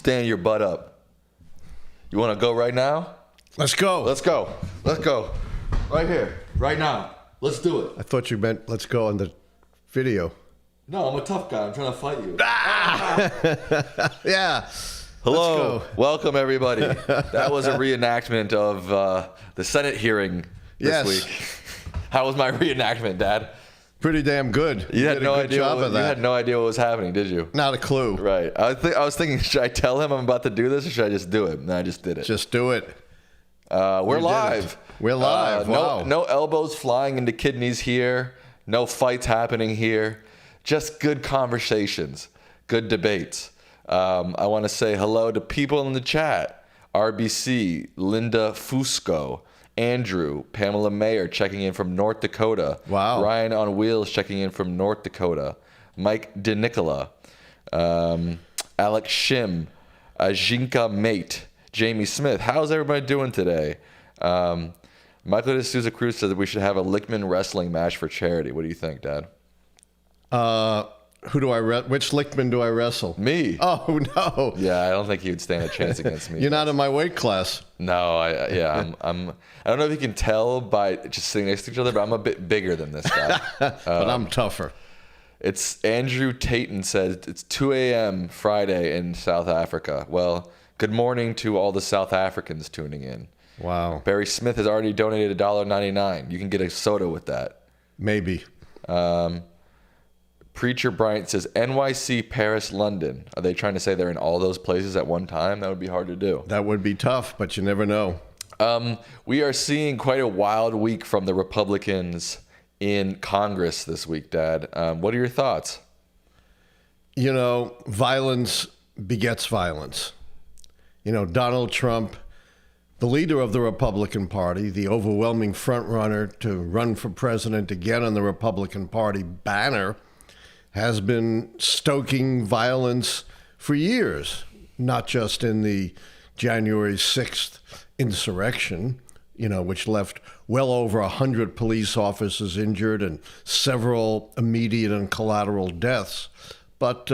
stand your butt up. You want to go right now? Let's go. Let's go. Let's go. Right here. Right now. Let's do it. I thought you meant let's go on the video. No, I'm a tough guy. I'm trying to fight you. Yeah. Hello. Welcome, everybody. That was a reenactment of the Senate hearing this week. How was my reenactment, Dad? Pretty damn good. You had no idea. You had no idea what was happening, did you? Not a clue. Right. I was thinking, should I tell him I'm about to do this, or should I just do it? And I just did it. Just do it. We're live. We're live. Wow. No elbows flying into kidneys here. No fights happening here. Just good conversations, good debates. I want to say hello to people in the chat. RBC, Linda Fusco, Andrew, Pamela Mayer checking in from North Dakota. Wow. Ryan on Wheels checking in from North Dakota. Mike DeNicola, Alex Shim, Ajinka Mate, Jamie Smith. How's everybody doing today? Michael de Souza Cruz said that we should have a Lichtman wrestling match for charity. What do you think, Dad? Which Lichtman do I wrestle? Me. Oh, no. Yeah, I don't think he would stand a chance against me. You're not in my weight class. No, I don't know if you can tell by just sitting next to each other, but I'm a bit bigger than this guy. But I'm tougher. It's Andrew Tayton says it's 2 a.m. Friday in South Africa. Well, good morning to all the South Africans tuning in. Wow. Barry Smith has already donated $1.99. You can get a soda with that. Maybe. Preacher Bryant says NYC, Paris, London. Are they trying to say they're in all those places at one time? That would be hard to do. That would be tough, but you never know. We are seeing quite a wild week from the Republicans in Congress this week, Dad. What are your thoughts? You know, violence begets violence. You know, Donald Trump, the leader of the Republican Party, the overwhelming frontrunner to run for president again on the Republican Party banner, has been stoking violence for years, not just in the January 6th insurrection, you know, which left well over 100 police officers injured and several immediate and collateral deaths, but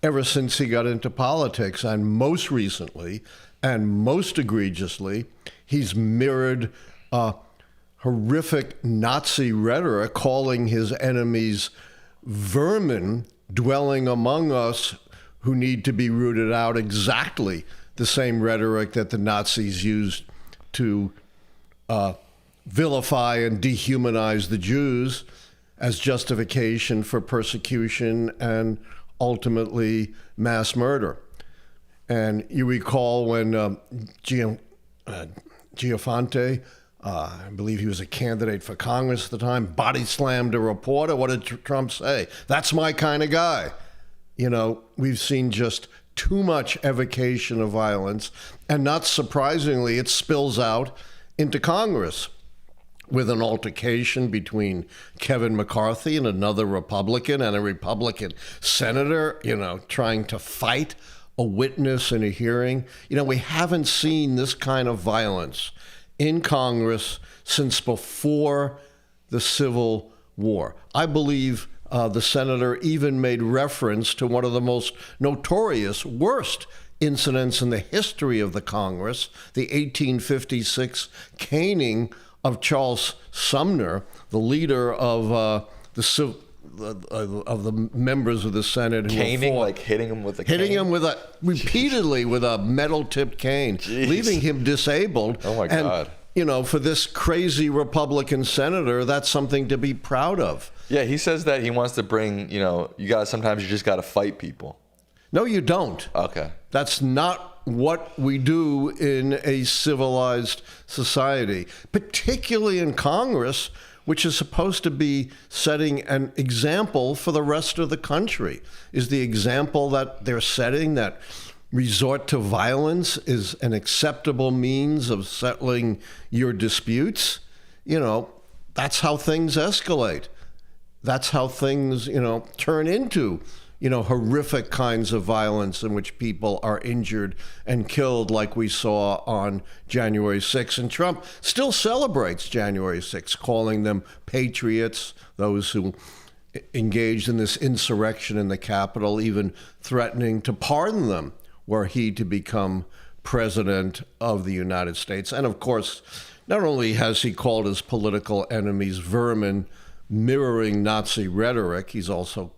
ever since he got into politics, and most recently and most egregiously, he's mirrored horrific Nazi rhetoric, calling his enemies vermin dwelling among us who need to be rooted out, exactly the same rhetoric that the Nazis used to vilify and dehumanize the Jews as justification for persecution and ultimately mass murder. And you recall when Giafante, I believe he was a candidate for Congress at the time, body slammed a reporter. What did Trump say? That's my kind of guy. You know, we've seen just too much evocation of violence, and not surprisingly, it spills out into Congress with an altercation between Kevin McCarthy and another Republican and a Republican senator, you know, trying to fight a witness in a hearing. You know, we haven't seen this kind of violence in Congress since before the Civil War. I believe the senator even made reference to one of the most notorious, worst incidents in the history of the Congress, the 1856 caning of Charles Sumner, the leader of the members of the Senate who caning, like hitting him with a cane? Hitting him repeatedly with a metal-tipped cane, leaving him disabled. Oh my God. And, you know, for this crazy Republican senator, that's something to be proud of. Yeah, he says that he wants to bring, you know, sometimes you just got to fight people. No, you don't. Okay. That's not what we do in a civilized society, particularly in Congress, which is supposed to be setting an example for the rest of the country. Is the example that they're setting that resort to violence is an acceptable means of settling your disputes? You know, that's how things escalate. That's how things, you know, turn into, you know, horrific kinds of violence in which people are injured and killed, like we saw on January 6th. And Trump still celebrates January 6th, calling them patriots, those who engaged in this insurrection in the Capitol, even threatening to pardon them were he to become president of the United States. And of course, not only has he called his political enemies vermin, mirroring Nazi rhetoric, he's also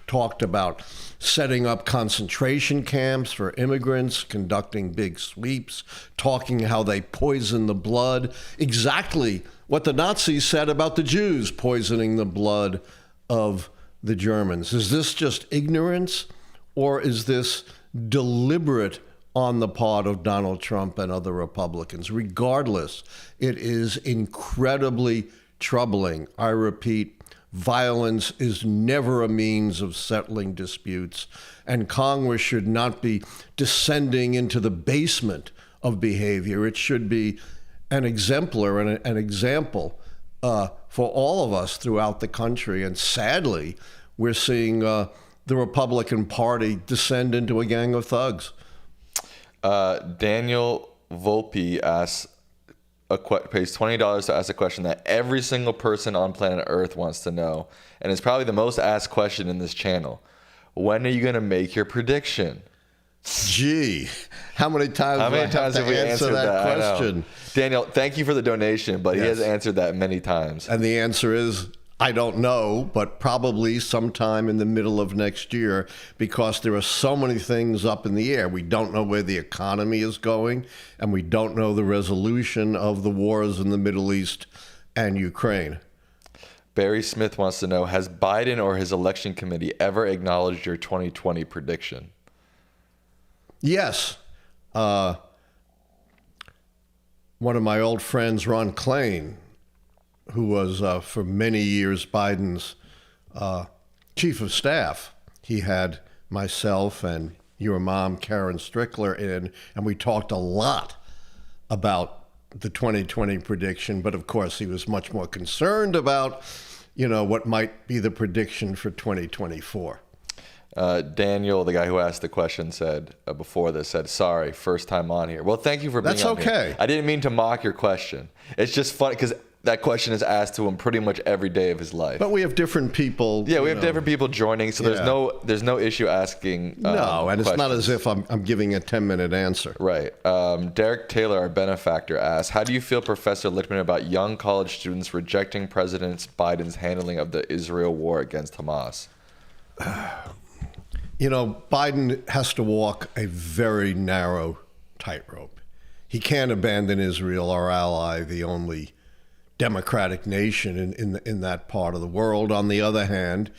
talked about setting up concentration camps for immigrants, conducting big sweeps, talking how they poison the blood. Exactly what the Nazis said about the Jews, poisoning the blood of the Germans. Is this just ignorance, or is this deliberate on the part of Donald Trump and other Republicans? Regardless, it is incredibly troubling. I repeat, violence is never a means of settling disputes, and Congress should not be descending into the basement of behavior. It should be an exemplar and an example for all of us throughout the country. And sadly, we're seeing the Republican Party descend into a gang of thugs. Daniel Volpe asks, pays $20 to ask a question that every single person on planet Earth wants to know, and it's probably the most asked question in this channel. When are you going to make your prediction? Gee, how many times have we answered that question? Daniel, thank you for the donation, but he has answered that many times. And the answer is, I don't know, but probably sometime in the middle of next year, because there are so many things up in the air. We don't know where the economy is going, and we don't know the resolution of the wars in the Middle East and Ukraine. Barry Smith wants to know, has Biden or his election committee ever acknowledged your 2020 prediction? Yes. One of my old friends, Ron Klain, who was for many years Biden's chief of staff. He had myself and your mom, Karen Strickler, in, and we talked a lot about the 2020 prediction. But of course, he was much more concerned about, what might be the prediction for 2024. Daniel, the guy who asked the question, said before this, sorry, first time on here. Well, thank you for being on okay. Here. I didn't mean to mock your question. It's just funny because that question is asked to him pretty much every day of his life. But we have different people. Yeah, we have different people joining, so there's no issue asking. No, and questions. It's not as if I'm giving a 10-minute answer. Right. Derek Taylor, our benefactor, asks, how do you feel, Professor Lichtman, about young college students rejecting President Biden's handling of the Israel war against Hamas? Biden has to walk a very narrow tightrope. He can't abandon Israel, our ally, the only democratic nation in that part of the world. On the other hand,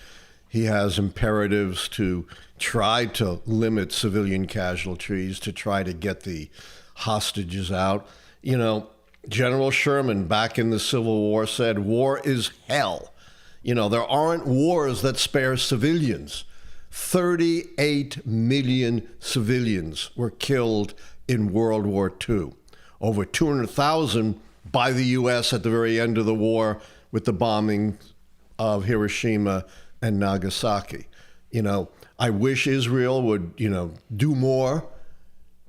he has imperatives to try to limit civilian casualties, to try to get the hostages out. General Sherman back in the Civil War said, war is hell. There aren't wars that spare civilians. 38 million civilians were killed in World War II. Over 200,000 by the U.S. at the very end of the war with the bombing of Hiroshima and Nagasaki. I wish Israel would, do more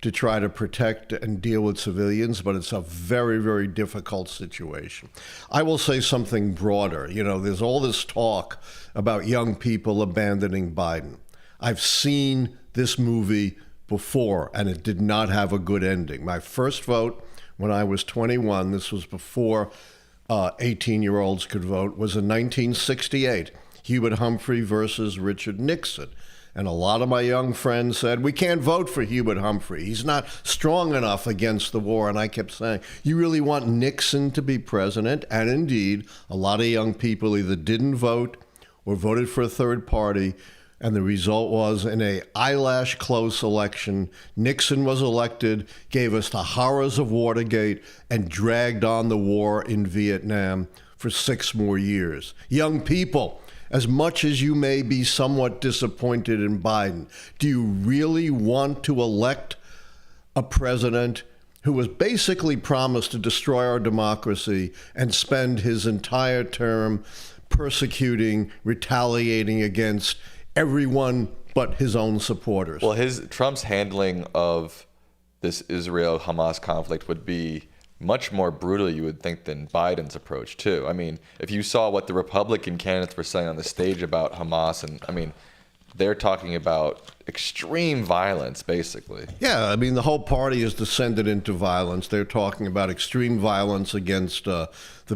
to try to protect and deal with civilians, but it's a very, very difficult situation. I will say something broader. There's all this talk about young people abandoning Biden. I've seen this movie before, and it did not have a good ending. My first vote when I was 21, this was before 18-year-olds could vote, was in 1968, Hubert Humphrey versus Richard Nixon. And a lot of my young friends said, we can't vote for Hubert Humphrey. He's not strong enough against the war. And I kept saying, you really want Nixon to be president? And indeed, a lot of young people either didn't vote or voted for a third party. And the result was, in a eyelash close election, Nixon was elected, gave us the horrors of Watergate, and dragged on the war in Vietnam for 6 more years. Young people, as much as you may be somewhat disappointed in Biden, do you really want to elect a president who was basically promised to destroy our democracy and spend his entire term persecuting, retaliating against everyone but his own supporters? Well, Trump's handling of this Israel-Hamas conflict would be much more brutal, you would think, than Biden's approach, too. I mean, if you saw what the Republican candidates were saying on the stage about Hamas, and I mean, they're talking about extreme violence, basically. Yeah, I mean, the whole party has descended into violence. They're talking about extreme violence against the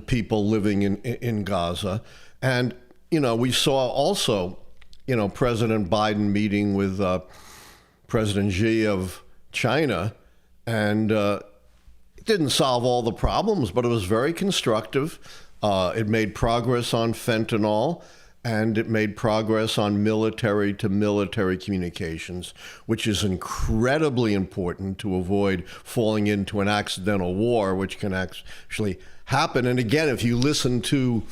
people living in Gaza. And, we saw also, President Biden meeting with President Xi of China, and it didn't solve all the problems, but it was very constructive. It made progress on fentanyl, and it made progress on military-to-military communications, which is incredibly important to avoid falling into an accidental war, which can actually happen. And again, if you listen to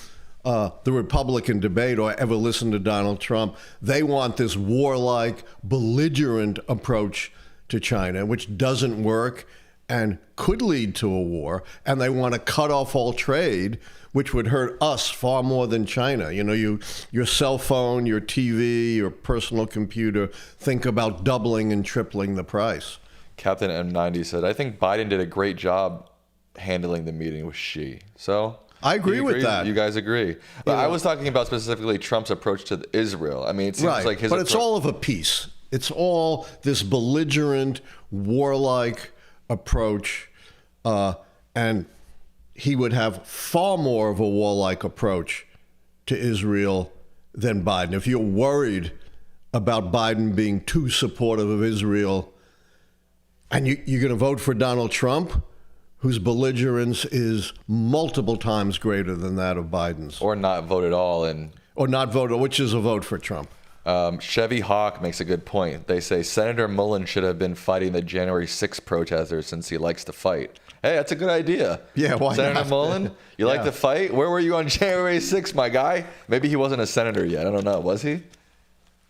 the Republican debate or ever listen to Donald Trump, they want this warlike, belligerent approach to China, which doesn't work and could lead to a war. And they want to cut off all trade, which would hurt us far more than China. Your cell phone, your TV, your personal computer, think about doubling and tripling the price. Captain M90 said, I think Biden did a great job handling the meeting with Xi. So I agree with that. You guys agree. But I was talking about specifically Trump's approach to Israel. I mean, it seems like his But it's all of a piece. It's all this belligerent, warlike approach, and he would have far more of a warlike approach to Israel than Biden. If you're worried about Biden being too supportive of Israel, and you're going to vote for Donald Trump, whose belligerence is multiple times greater than that of Biden's. Or not vote at all. Or not vote, which is a vote for Trump. Chevy Hawk makes a good point. They say Senator Mullen should have been fighting the January 6th protesters since he likes to fight. Hey, that's a good idea. Yeah, why Senator not? Mullen, you like to fight? Where were you on January 6th, my guy? Maybe he wasn't a senator yet. I don't know. Was he?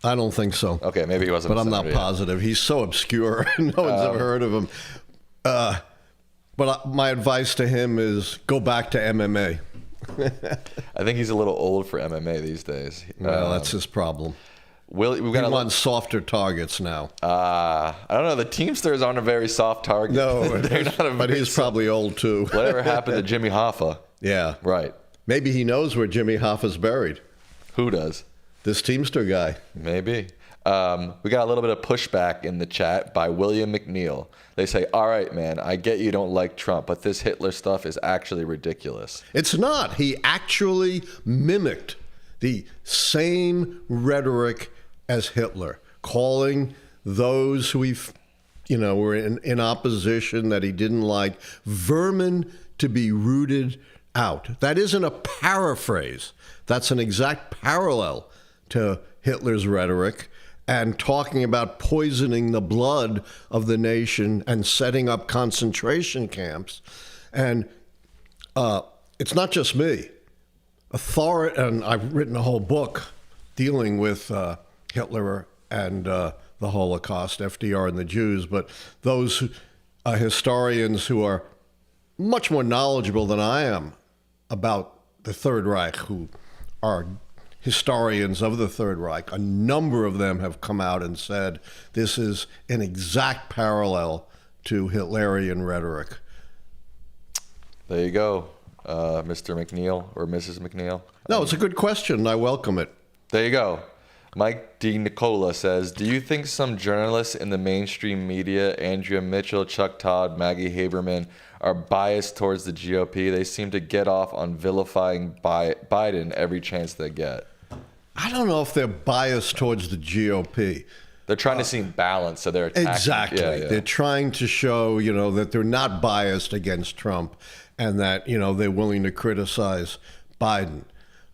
I don't think so. Okay, maybe he wasn't. But I'm not positive. He's so obscure. No one's ever heard of him. But my advice to him is go back to MMA. I think he's a little old for MMA these days. Well, that's his problem. He wants softer targets now. I don't know. The Teamsters aren't a very soft target. No, but he's probably old too. Whatever happened to Jimmy Hoffa? Yeah. Right. Maybe he knows where Jimmy Hoffa's buried. Who does? This Teamster guy. Maybe. We got a little bit of pushback in the chat by William McNeil. They say, all right, man, I get you don't like Trump, but this Hitler stuff is actually ridiculous. It's not. He actually mimicked the same rhetoric as Hitler, calling those who were in opposition that he didn't like vermin to be rooted out. That isn't a paraphrase. That's an exact parallel to Hitler's rhetoric, and talking about poisoning the blood of the nation and setting up concentration camps. And it's not just me. And I've written a whole book dealing with Hitler and the Holocaust, FDR and the Jews, but those historians who are much more knowledgeable than I am about the Third Reich, who are historians of the Third Reich, a number of them have come out and said this is an exact parallel to Hitlerian rhetoric. There you go, Mr. McNeil or Mrs. McNeil. No, it's a good question. I welcome it. There you go. Mike D. Nicola says, do you think some journalists in the mainstream media, Andrea Mitchell, Chuck Todd, Maggie Haberman, are biased towards the GOP? They seem to get off on vilifying Biden every chance they get. I don't know if they're biased towards the GOP. They're trying to seem balanced, so they're attacking. Exactly. Yeah. They're trying to show, that they're not biased against Trump and that, they're willing to criticize Biden.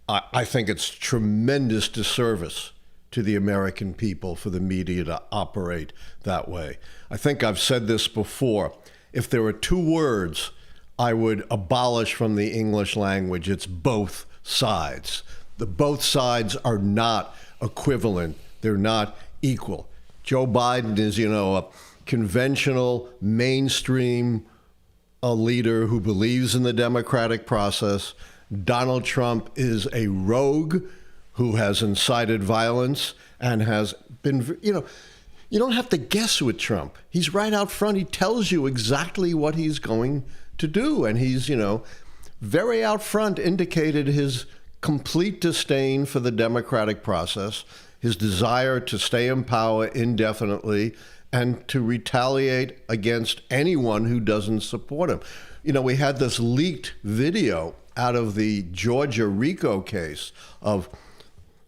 I think it's tremendous disservice to the American people for the media to operate that way. I think I've said this before. If there were two words I would abolish from the English language, it's both sides. The both sides are not equivalent. They're not equal. Joe Biden is, a conventional, mainstream leader who believes in the democratic process. Donald Trump is a rogue who has incited violence and has been, you don't have to guess with Trump. He's right out front. He tells you exactly what he's going to do. And he's, very out front indicated his complete disdain for the democratic process, his desire to stay in power indefinitely and to retaliate against anyone who doesn't support him. You know, we had this leaked video out of the Georgia RICO case of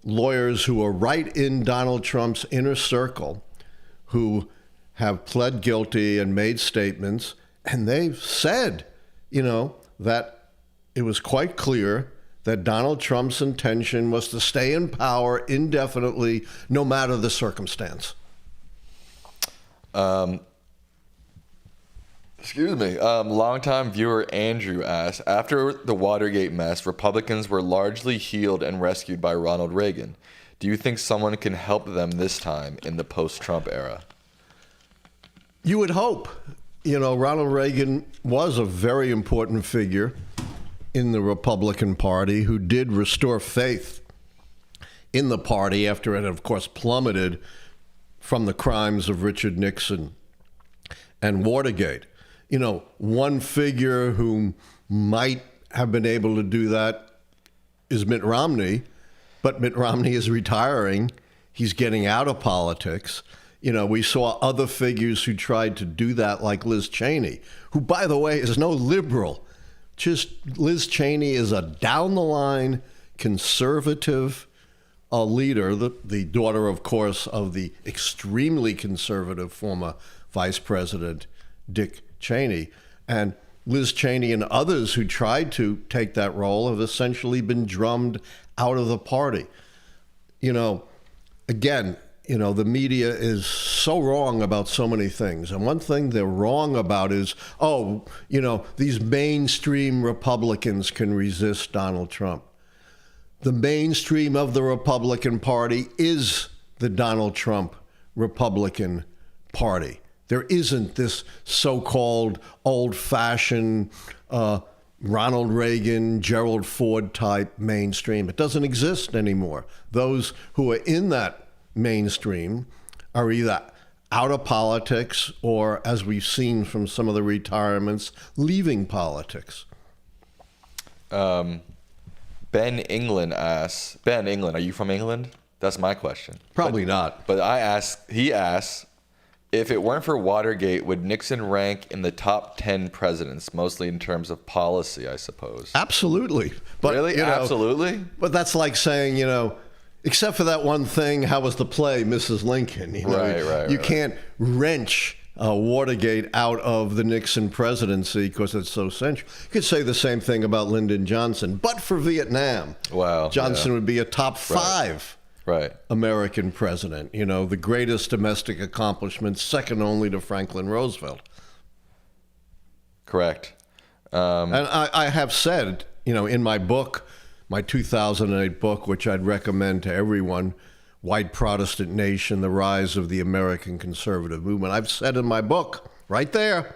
lawyers who are right in Donald Trump's inner circle who have pled guilty and made statements, and they've said, you know, that it was quite clear that Donald Trump's intention was to stay in power indefinitely, no matter the circumstance. Excuse me. Longtime viewer Andrew asked, after the Watergate mess, Republicans were largely healed and rescued by Ronald Reagan. Do you think someone can help them this time in the post-Trump era? You would hope. You know, Ronald Reagan was a very important figure in the Republican Party who did restore faith in the party after it, of course, plummeted from the crimes of Richard Nixon and Watergate. You know, one figure who might have been able to do that is Mitt Romney, but Mitt Romney is retiring. He's getting out of politics. You know, we saw other figures who tried to do that, like Liz Cheney, who, by the way, is no liberal. Just Liz Cheney is a down-the-line conservative leader, the daughter, of course, of the extremely conservative former Vice President Dick Cheney. And Liz Cheney and others who tried to take that role have essentially been drummed out of the party. You know, again, you know, the media is so wrong about so many things. And one thing they're wrong about is, oh, you know, these mainstream Republicans can resist Donald Trump. The mainstream of the Republican Party is the Donald Trump Republican Party. There isn't this so-called old-fashioned Ronald Reagan, Gerald Ford type mainstream. It doesn't exist anymore. Those who are in that mainstream are either out of politics or, as we've seen from some of the retirements, leaving politics. Ben England asks, Ben England, are you from England? That's my question. Probably not. But he asks, if it weren't for Watergate, would Nixon rank in the top 10 presidents, mostly in terms of policy, I suppose? Absolutely. But, really? You know, absolutely? But that's like saying, you know, except for that one thing, how was the play, Mrs. Lincoln? You know, Right. You can't wrench Watergate out of the Nixon presidency because it's so central. You could say the same thing about Lyndon Johnson, but for Vietnam. Wow. Johnson would be a top 5 American president. You know, the greatest domestic accomplishment, second only to Franklin Roosevelt. Correct. And I have said, you know, in my book, my 2008 book, which I'd recommend to everyone, White Protestant Nation, The Rise of the American Conservative Movement. I've said in my book, right there,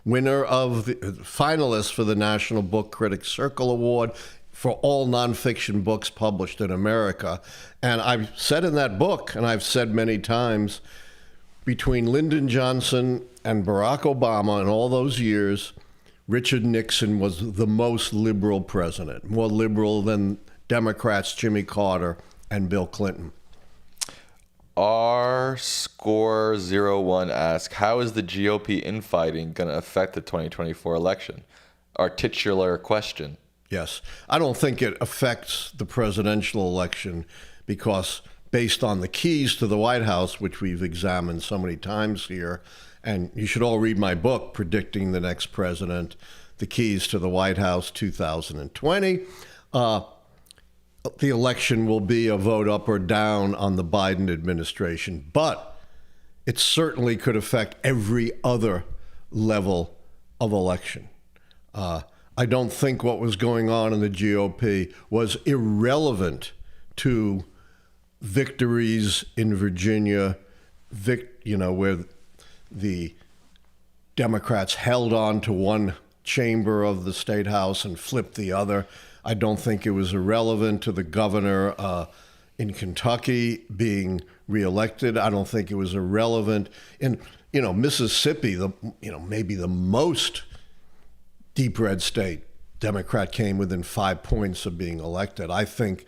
winner of the finalist for the National Book Critics Circle Award for all nonfiction books published in America. And I've said in that book, and I've said many times, between Lyndon Johnson and Barack Obama in all those years, Richard Nixon was the most liberal president, more liberal than Democrats Jimmy Carter and Bill Clinton. R_01 asks, how is the GOP infighting going to affect the 2024 election? Our titular question. Yes. I don't think it affects the presidential election because based on the keys to the White House, which we've examined so many times here, and you should all read my book, Predicting the Next President, The Keys to the White House 2020, the election will be a vote up or down on the Biden administration, but it certainly could affect every other level of election. I don't think what was going on in the GOP was irrelevant to victories in Virginia, where the Democrats held on to one chamber of the state house and flipped the other. I don't think it was irrelevant to the governor in Kentucky being reelected. I don't think it was irrelevant in, Mississippi, maybe the most deep red state. Democrat came within 5 points of being elected. I think,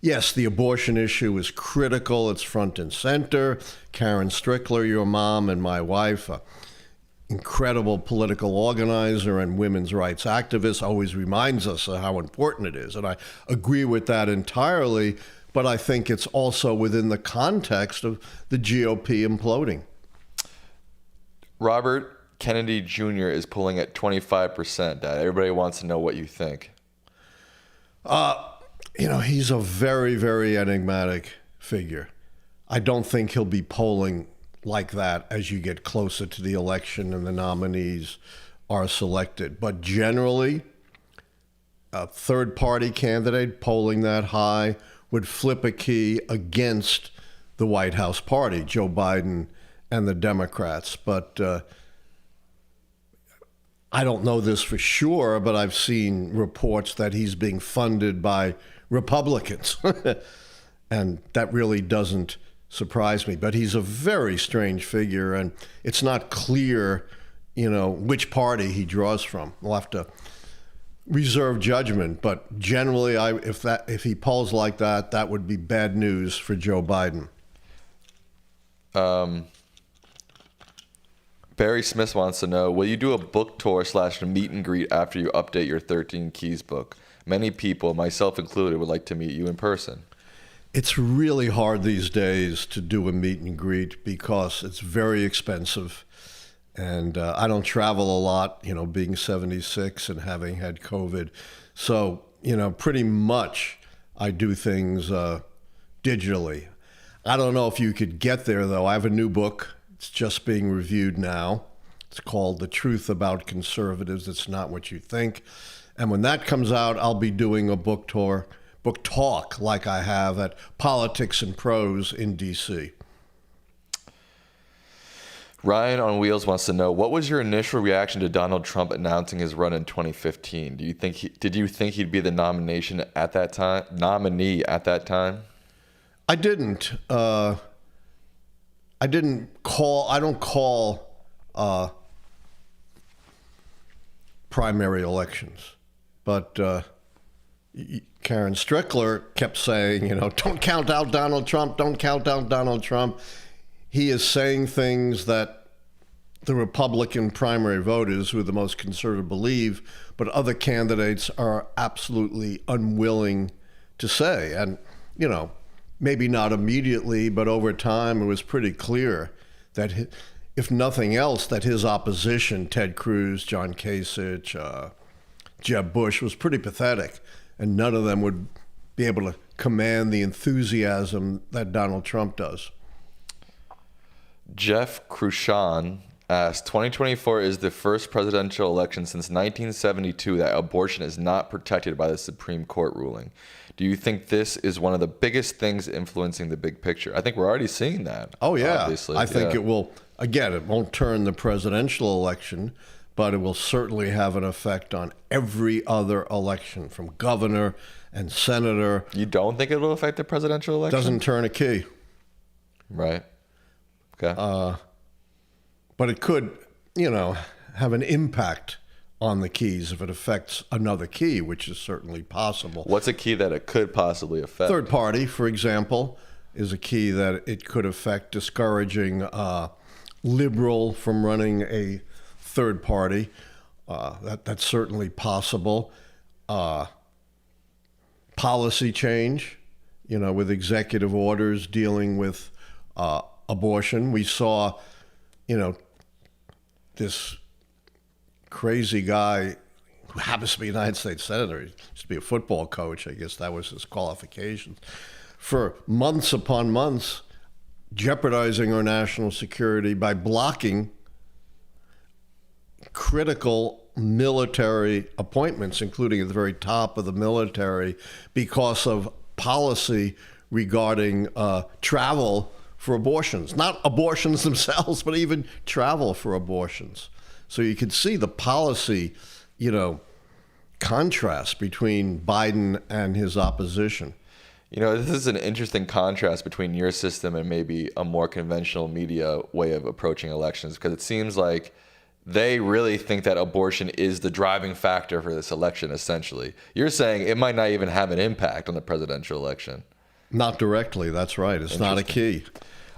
Yes, the abortion issue is critical. It's front and center. Karen Strickler, your mom, and my wife, incredible political organizer and women's rights activist, always reminds us of how important it is. And I agree with that entirely, but I think it's also within the context of the GOP imploding. Robert Kennedy Jr. is pulling at 25%. Dad. Everybody wants to know what you think. He's a very, very enigmatic figure. I don't think he'll be polling like that as you get closer to the election and the nominees are selected. But generally, a third-party candidate polling that high would flip a key against the White House party, Joe Biden and the Democrats. But I don't know this for sure, but I've seen reports that he's being funded by Republicans. And that really doesn't surprise me. But he's a very strange figure, and it's not clear, which party he draws from. We'll have to reserve judgment. But generally, if he polls like that, that would be bad news for Joe Biden. Barry Smith wants to know, will you do a book tour / meet and greet after you update your 13 Keys book? Many people, myself included, would like to meet you in person. It's really hard these days to do a meet and greet because it's very expensive. And I don't travel a lot, being 76 and having had COVID. So, pretty much I do things digitally. I don't know if you could get there, though. I have a new book. It's just being reviewed now. It's called The Truth About Conservatives. It's Not What You Think. And when that comes out, I'll be doing a book talk like I have at Politics and Prose in D.C. Ryan on Wheels wants to know, what was your initial reaction to Donald Trump announcing his run in 2015? Did you think he'd be the nominee at that time? I didn't. I don't call primary elections. But Karen Strickler kept saying, don't count out Donald Trump, don't count out Donald Trump. He is saying things that the Republican primary voters, who are the most conservative, believe, but other candidates are absolutely unwilling to say. And, maybe not immediately, but over time it was pretty clear that, if nothing else, that his opposition, Ted Cruz, John Kasich, Jeb Bush, was pretty pathetic, and none of them would be able to command the enthusiasm that Donald Trump does. Jeff Cruchon asked, 2024 is the first presidential election since 1972 that abortion is not protected by the Supreme Court ruling. Do you think this is one of the biggest things influencing the big picture? I think we're already seeing that. Oh, yeah. Obviously. I think it will, again, it won't turn the presidential election, but it will certainly have an effect on every other election, from governor and senator. You don't think it will affect the presidential election? Doesn't turn a key. Right. Okay. But it could, have an impact on the keys if it affects another key, which is certainly possible. What's a key that it could possibly affect? Third party, for example, is a key that it could affect, discouraging liberal from running a third party. That's certainly possible. Policy change, with executive orders dealing with abortion. We saw, this crazy guy who happens to be a United States Senator. He used to be a football coach. I guess that was his qualifications. For months upon months, jeopardizing our national security by blocking critical military appointments, including at the very top of the military, because of policy regarding travel for abortions. Not abortions themselves, but even travel for abortions. So you can see the policy, contrast between Biden and his opposition. This is an interesting contrast between your system and maybe a more conventional media way of approaching elections, because it seems like they really think that abortion is the driving factor for this election, essentially. You're saying it might not even have an impact on the presidential election. Not directly, that's right. It's not a key.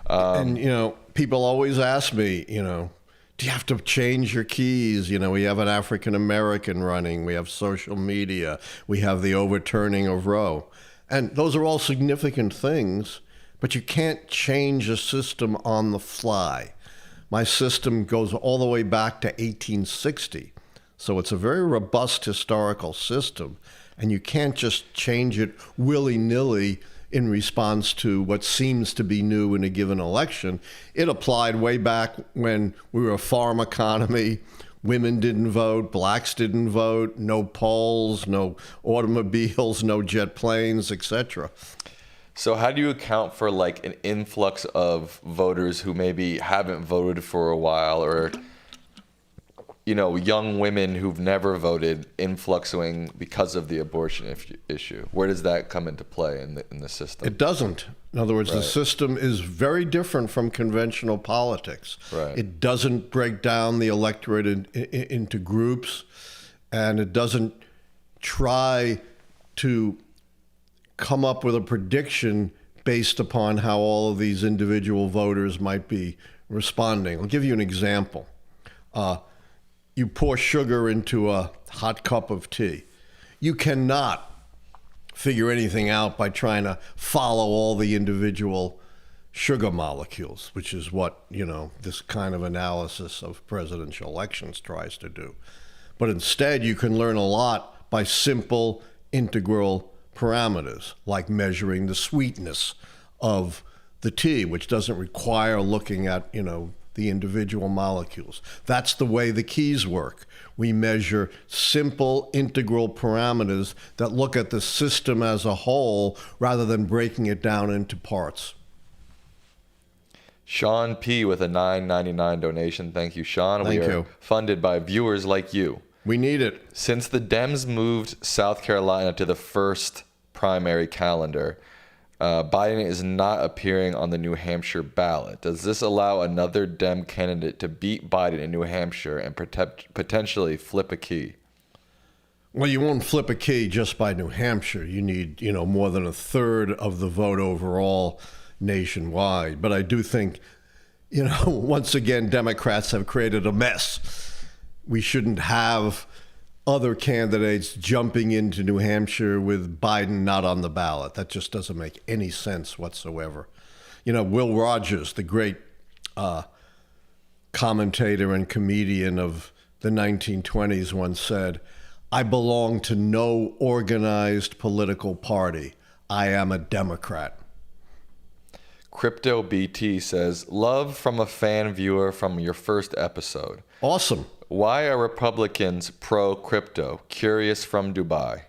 And, people always ask me, do you have to change your keys? We have an African American running. We have social media. We have the overturning of Roe. And those are all significant things, but you can't change a system on the fly. My system goes all the way back to 1860. So it's a very robust historical system, and you can't just change it willy-nilly in response to what seems to be new in a given election. It applied way back when we were a farm economy. Women didn't vote, blacks didn't vote, no polls, no automobiles, no jet planes, etc. So how do you account for like an influx of voters who maybe haven't voted for a while, or young women who've never voted influxing because of the abortion issue? Where does that come into play in the system? It doesn't. In other words, Right. The system is very different from conventional politics. Right. It doesn't break down the electorate into groups, and it doesn't try to come up with a prediction based upon how all of these individual voters might be responding. I'll give you an example. You pour sugar into a hot cup of tea. You cannot figure anything out by trying to follow all the individual sugar molecules, which is what, this kind of analysis of presidential elections tries to do. But instead, you can learn a lot by simple integral parameters, like measuring the sweetness of the tea, which doesn't require looking at, the individual molecules. That's the way the keys work. We measure simple integral parameters that look at the system as a whole rather than breaking it down into parts. Sean P. with a $9.99 donation. Thank you, Sean. Thank we are you. funded by viewers like you. We need it. Since the Dems moved South Carolina to the first primary calendar, Biden is not appearing on the New Hampshire ballot. Does this allow another Dem candidate to beat Biden in New Hampshire and potentially flip a key? Well, you won't flip a key just by New Hampshire. You need, more than a third of the vote overall nationwide. But I do think, once again, Democrats have created a mess. We shouldn't have other candidates jumping into New Hampshire with Biden not on the ballot. That just doesn't make any sense whatsoever. Will Rogers, the great commentator and comedian of the 1920s, once said, "I belong to no organized political party. I am a Democrat." Crypto BT says, love from a fan viewer from your first episode. Awesome. Why are Republicans pro-crypto? Curious from Dubai.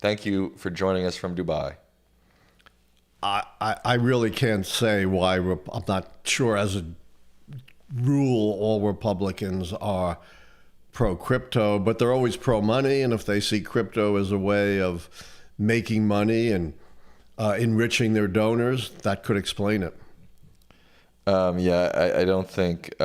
Thank you for joining us from Dubai. I really can't say why. I'm not sure as a rule all Republicans are pro-crypto, but they're always pro-money, and if they see crypto as a way of making money and enriching their donors, that could explain it. I don't think...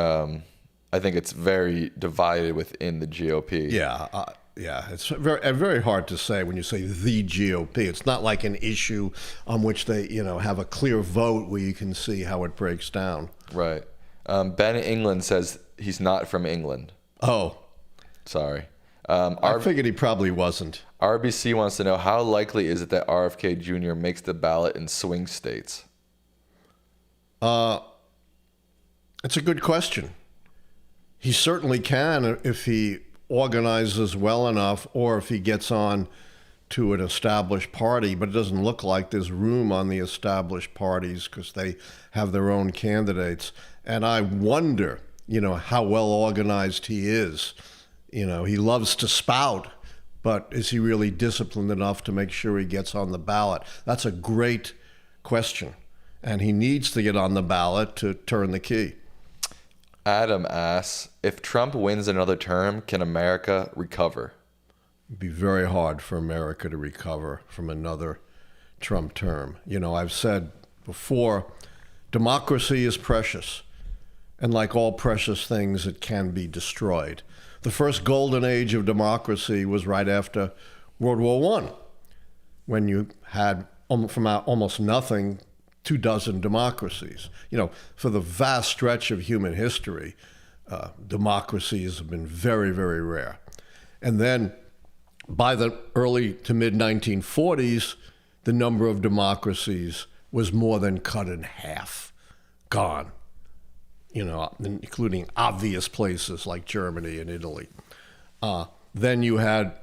I think it's very divided within the GOP. Yeah, it's very hard to say when you say the GOP. It's not like an issue on which they, have a clear vote where you can see how it breaks down. Right. Ben England says he's not from England. Oh. Sorry. I figured he probably wasn't. RBC wants to know, how likely is it that RFK Jr. makes the ballot in swing states? It's a good question. He certainly can if he organizes well enough, or if he gets on to an established party, but it doesn't look like there's room on the established parties because they have their own candidates. And I wonder, how well organized he is. He loves to spout, but is he really disciplined enough to make sure he gets on the ballot? That's a great question. And he needs to get on the ballot to turn the key. Adam asks, if Trump wins another term, can America recover? It'd be very hard for America to recover from another Trump term. I've said before, democracy is precious. And like all precious things, it can be destroyed. The first golden age of democracy was right after World War I, when you had from almost nothing, 24 democracies. For the vast stretch of human history, democracies have been very, very rare. And then by the early to mid 1940s, the number of democracies was more than cut in half, gone, including obvious places like Germany and Italy. Then you had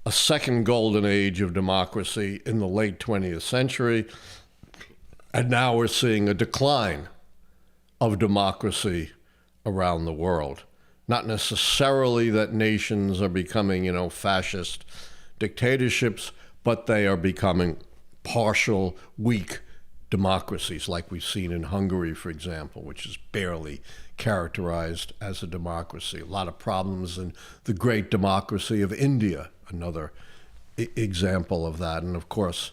a second golden age of democracy in the late 20th century, and now we're seeing a decline of democracy around the world. Not necessarily that nations are becoming, fascist dictatorships, but they are becoming partial, weak democracies, like we've seen in Hungary, for example, which is barely characterized as a democracy. A lot of problems in the great democracy of India, another example of that. And of course,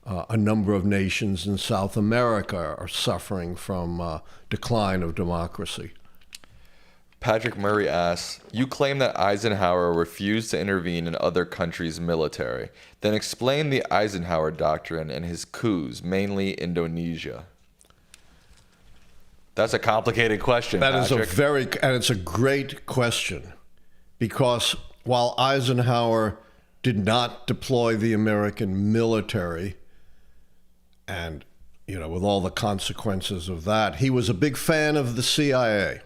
a number of nations in South America are suffering from decline of democracy. Patrick Murray asks, you claim that Eisenhower refused to intervene in other countries' military. Then explain the Eisenhower Doctrine and his coups, mainly Indonesia. That's a complicated question, Patrick. And it's a great question, because while Eisenhower did not deploy the American military, and, with all the consequences of that, he was a big fan of the CIA.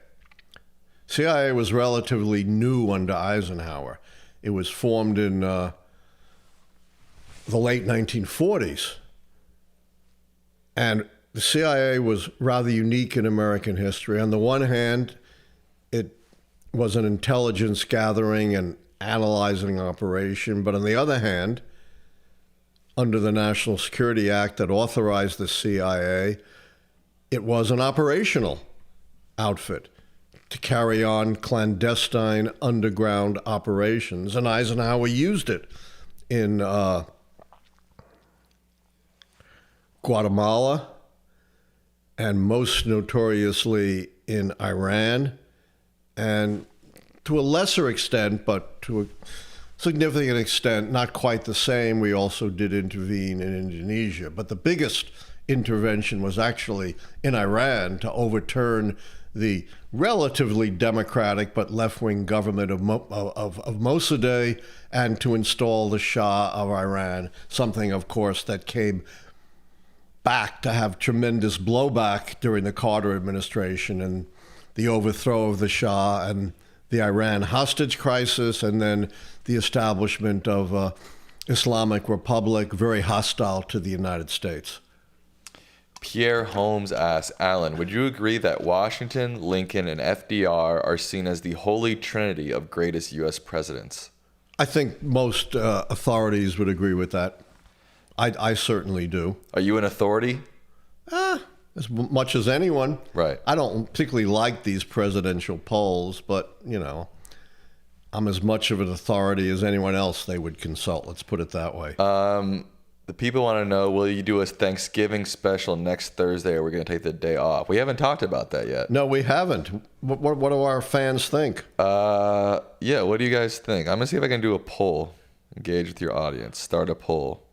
CIA was relatively new under Eisenhower. It was formed in the late 1940s. And the CIA was rather unique in American history. On the one hand, it was an intelligence gathering and analyzing operation. But on the other hand, under the National Security Act that authorized the CIA, it was an operational outfit to carry on clandestine underground operations. And Eisenhower used it in Guatemala, and most notoriously in Iran, and to a lesser extent, but to a significant extent, not quite the same, we also did intervene in Indonesia. But the biggest intervention was actually in Iran to overturn the relatively democratic but left-wing government of Mossadegh, and to install the Shah of Iran, something, of course, that came back to have tremendous blowback during the Carter administration and the overthrow of the Shah and the Iran hostage crisis, and then the establishment of Islamic Republic, very hostile to the United States. Pierre Holmes asks, Allan, would you agree that Washington, Lincoln, and FDR are seen as the holy trinity of greatest U.S. presidents? I think most authorities would agree with that. I certainly do. Are you an authority? As much as anyone. Right. I don't particularly like these presidential polls, but, I'm as much of an authority as anyone else they would consult. Let's put it that way. The people want to know, will you do a Thanksgiving special next Thursday, or we're going to take the day off? We haven't talked about that yet. No, we haven't. What do our fans think? Yeah, what do you guys think? I'm going to see if I can do a poll. Engage with your audience. Start a poll.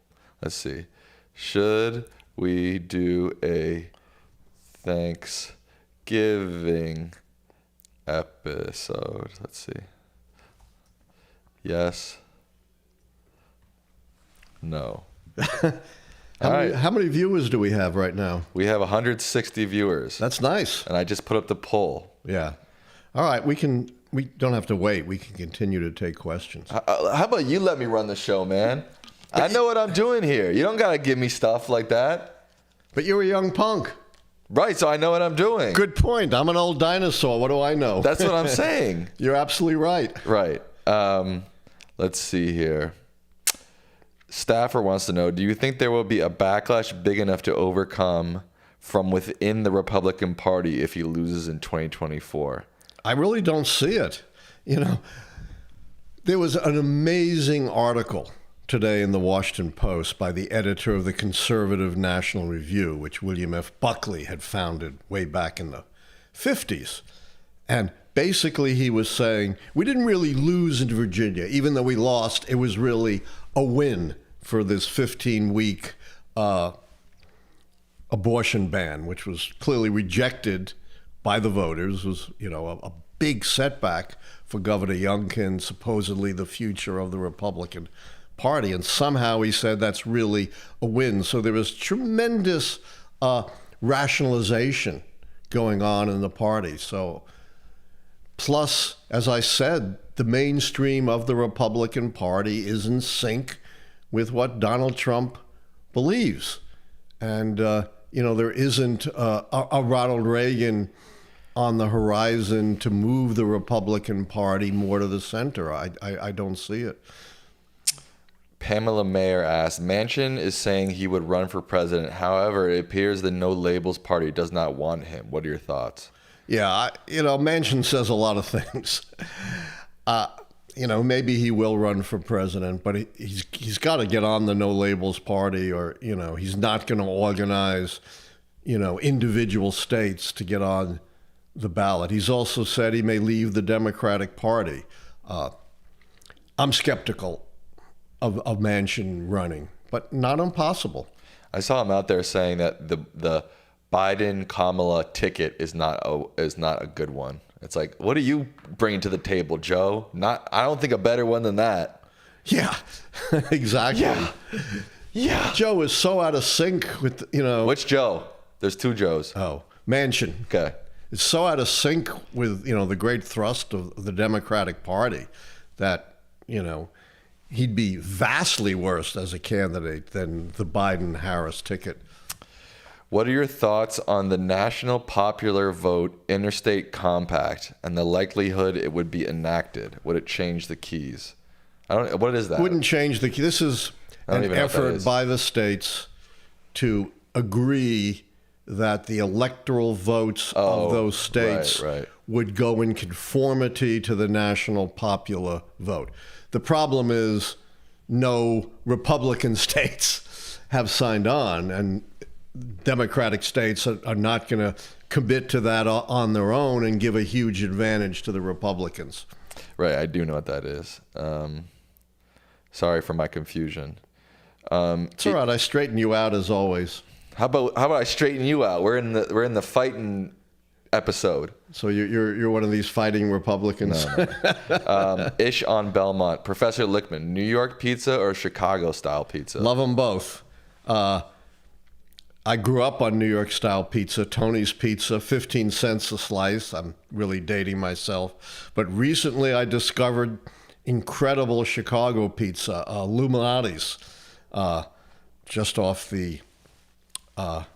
Let's see. Should we do a Thanksgiving episode? Let's see. Yes. No. How many viewers do we have right now? We have 160 viewers. That's nice. And I just put up the poll. Yeah. All right. We don't have to wait. We can continue to take questions. How about you let me run the show, man? I know what I'm doing here. You don't got to give me stuff like that. But you're a young punk. Right, so I know what I'm doing. Good point. I'm an old dinosaur. What do I know? That's what I'm saying. You're absolutely right. Right. Let's see here. Staffer wants to know, do you think there will be a backlash big enough to overcome from within the Republican Party if he loses in 2024? I really don't see it. There was an amazing article today in the Washington Post by the editor of the Conservative National Review, which William F. Buckley had founded way back in the 50s. And basically he was saying, we didn't really lose in Virginia. Even though we lost, it was really a win for this 15-week abortion ban, which was clearly rejected by the voters, was, a big setback for Governor Youngkin, supposedly the future of the Republican Party. And somehow he said that's really a win. So there was tremendous rationalization going on in the party. So, plus, as I said, the mainstream of the Republican Party is in sync with what Donald Trump believes. And, there isn't a Ronald Reagan on the horizon to move the Republican Party more to the center. I don't see it. Pamela Mayer asked, Manchin is saying he would run for president. However, it appears the No Labels Party does not want him. What are your thoughts? Yeah, Manchin says a lot of things. Maybe he will run for president, but he's got to get on the No Labels Party, or, he's not going to organize, individual states to get on the ballot. He's also said he may leave the Democratic Party. I'm skeptical of Manchin running, but not impossible. I saw him out there saying that the Biden-Kamala ticket is not a good one. It's like, what are you bringing to the table, Joe? I don't think a better one than that. Yeah, exactly. Yeah. Joe is so out of sync with, Which Joe? There's two Joes. Oh, Manchin. Okay. It's so out of sync with, the great thrust of the Democratic Party that, he'd be vastly worse as a candidate than the Biden-Harris ticket. What are your thoughts on the National Popular Vote Interstate Compact and the likelihood it would be enacted? Would it change the keys? What is that? Wouldn't change the key. This is an effort by the states to agree that the electoral votes of those states would go in conformity to the national popular vote. The problem is no Republican states have signed on, and Democratic states are not going to commit to that on their own and give a huge advantage to the Republicans. Right, I do know what that is. Sorry for my confusion. It's all right. I straighten you out as always. How about I straighten you out? We're in the fighting episode. So you're one of these fighting Republicans. No. Ish on Belmont. Professor Lichtman, New York pizza or Chicago style pizza? Love them both. I grew up on New York style pizza, Tony's Pizza, 15 cents a slice. I'm really dating myself. But recently I discovered incredible Chicago pizza, Illuminati's, just off the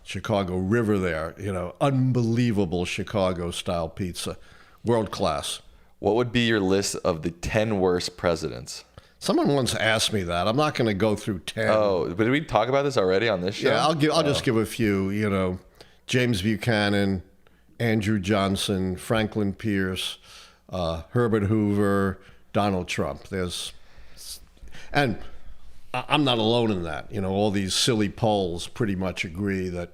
Chicago River there. Unbelievable Chicago style pizza, world class. What would be your list of the 10 worst presidents? Someone once asked me that. I'm not going to go through 10. Oh, but did we talk about this already on this show? Yeah, I'll just give a few. James Buchanan, Andrew Johnson, Franklin Pierce, Herbert Hoover, Donald Trump. And I'm not alone in that. All these silly polls pretty much agree that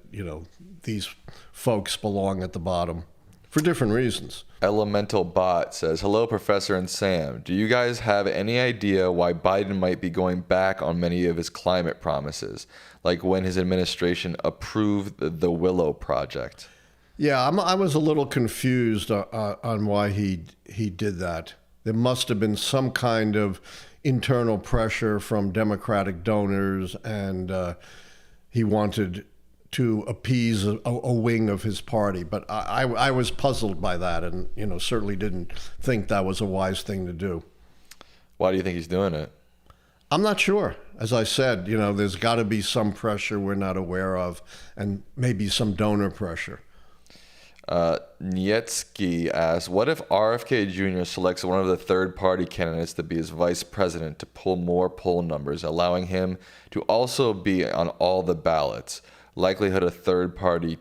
these folks belong at the bottom for different reasons. Elemental Bot says, hello, Professor and Sam. Do you guys have any idea why Biden might be going back on many of his climate promises, like when his administration approved the Willow Project? Yeah, I was a little confused on why he did that. There must have been some kind of internal pressure from Democratic donors, and he wanted to appease a wing of his party. But I was puzzled by that, and certainly didn't think that was a wise thing to do. Why do you think he's doing it? I'm not sure. As I said, there's got to be some pressure we're not aware of, and maybe some donor pressure. Nietsky asks, what if RFK Jr. selects one of the third-party candidates to be his vice president to pull more poll numbers, allowing him to also be on all the ballots? Likelihood a third party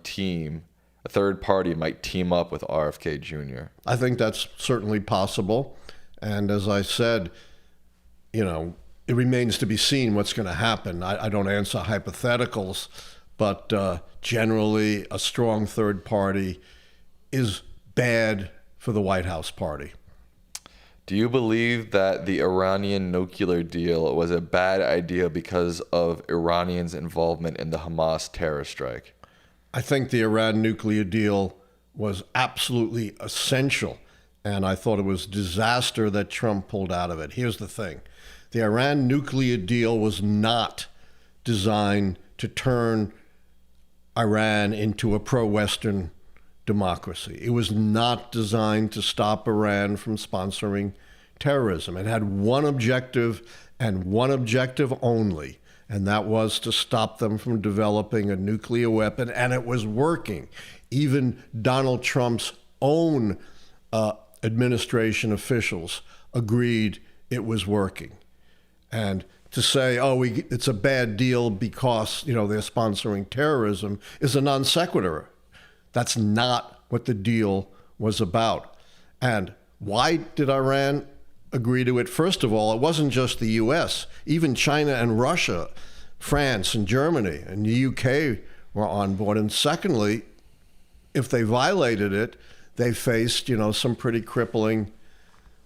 might team up with RFK Jr. I think that's certainly possible. And as I said, it remains to be seen what's going to happen. I don't answer hypotheticals, but generally a strong third party is bad for the White House party. Do you believe that the Iranian nuclear deal was a bad idea because of Iranians' involvement in the Hamas terror strike? I think the Iran nuclear deal was absolutely essential, and I thought it was disaster that Trump pulled out of it. Here's the thing. The Iran nuclear deal was not designed to turn Iran into a pro-Western democracy. It was not designed to stop Iran from sponsoring terrorism. It had one objective and one objective only, and that was to stop them from developing a nuclear weapon, and it was working. Even Donald Trump's own administration officials agreed it was working. And to say, it's a bad deal because, they're sponsoring terrorism is a non sequitur. That's not what the deal was about. And why did Iran agree to it? First of all, it wasn't just the U.S. Even China and Russia, France and Germany and the U.K. were on board. And secondly, if they violated it, they faced, some pretty crippling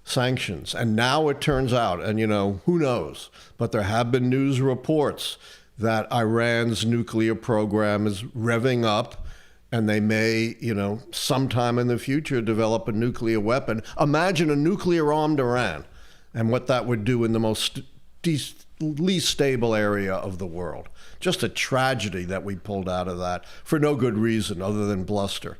sanctions. And now it turns out, and who knows, but there have been news reports that Iran's nuclear program is revving up, and they may, sometime in the future develop a nuclear weapon. Imagine a nuclear-armed Iran and what that would do in the most least stable area of the world. Just a tragedy that we pulled out of that for no good reason other than bluster.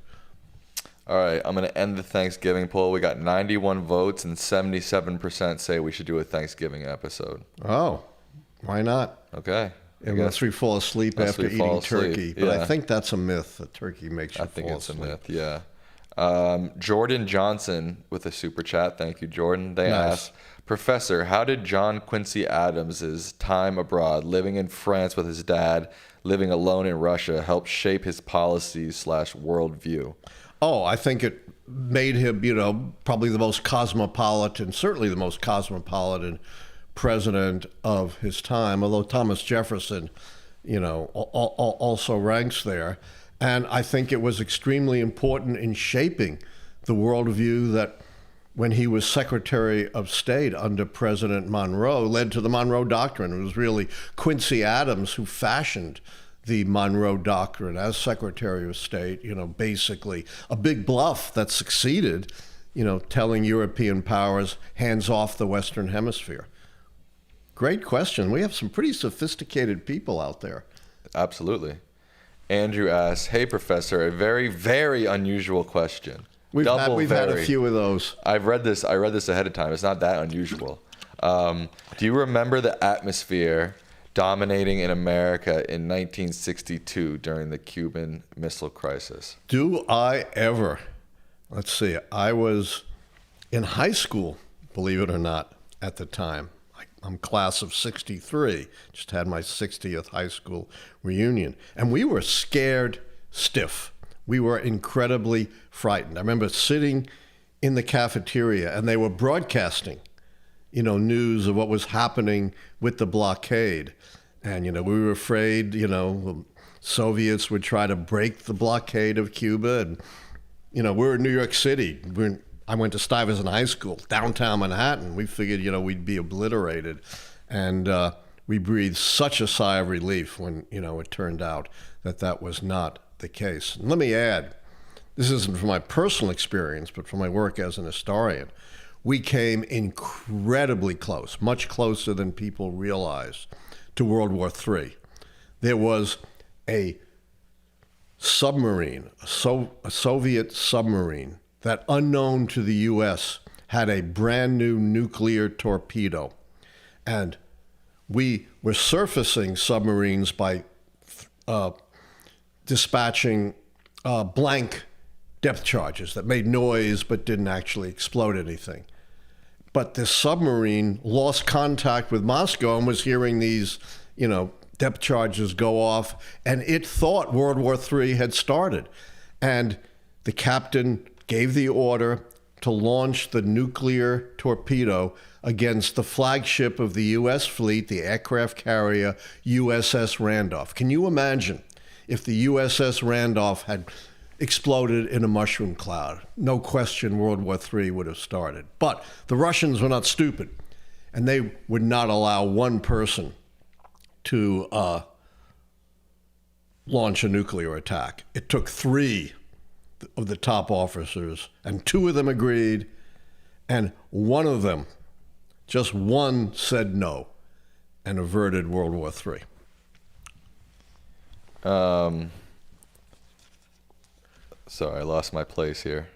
All right, I'm going to end the Thanksgiving poll. We got 91 votes and 77% say we should do a Thanksgiving episode. Oh, why not? Okay. Unless we fall asleep after eating turkey. But yeah. I think that's a myth, that turkey makes you fall asleep. I think it's a myth, yeah. Jordan Johnson with a super chat. Thank you, Jordan. They asked, Professor, how did John Quincy Adams' time abroad, living in France with his dad, living alone in Russia, help shape his policies / worldview? Oh, I think it made him, probably the most cosmopolitan, certainly the most cosmopolitan president of his time, although Thomas Jefferson, also ranks there. And I think it was extremely important in shaping the worldview that when he was Secretary of State under President Monroe led to the Monroe Doctrine. It was really Quincy Adams who fashioned the Monroe Doctrine as Secretary of State, basically a big bluff that succeeded, telling European powers, hands off the Western Hemisphere. Great question. We have some pretty sophisticated people out there. Absolutely. Andrew asks, hey, Professor, a very, very unusual question. We've had a few of those. I read this ahead of time. It's not that unusual. Do you remember the atmosphere dominating in America in 1962 during the Cuban Missile Crisis? Do I ever? Let's see. I was in high school, believe it or not, at the time. I'm class of 63, just had my 60th high school reunion. And we were scared stiff. We were incredibly frightened. I remember sitting in the cafeteria and they were broadcasting, news of what was happening with the blockade. And, we were afraid, the Soviets would try to break the blockade of Cuba. And, we're in New York City. I went to Stuyvesant High School, downtown Manhattan. We figured, we'd be obliterated. And we breathed such a sigh of relief when, it turned out that was not the case. And let me add, this isn't from my personal experience, but from my work as an historian. We came incredibly close, much closer than people realize, to World War III. There was a submarine, a Soviet submarine, that unknown to the U.S. had a brand new nuclear torpedo. And we were surfacing submarines by dispatching blank depth charges that made noise but didn't actually explode anything. But this submarine lost contact with Moscow and was hearing these, depth charges go off, and it thought World War III had started. And the captain gave the order to launch the nuclear torpedo against the flagship of the U.S. fleet, the aircraft carrier USS Randolph. Can you imagine if the USS Randolph had exploded in a mushroom cloud. No question World War III would have started. But the Russians were not stupid, and they would not allow one person to launch a nuclear attack. It took 3 of the top officers, and 2 of them agreed, and one of them, just one, said no and averted World War III. Sorry, I lost my place here.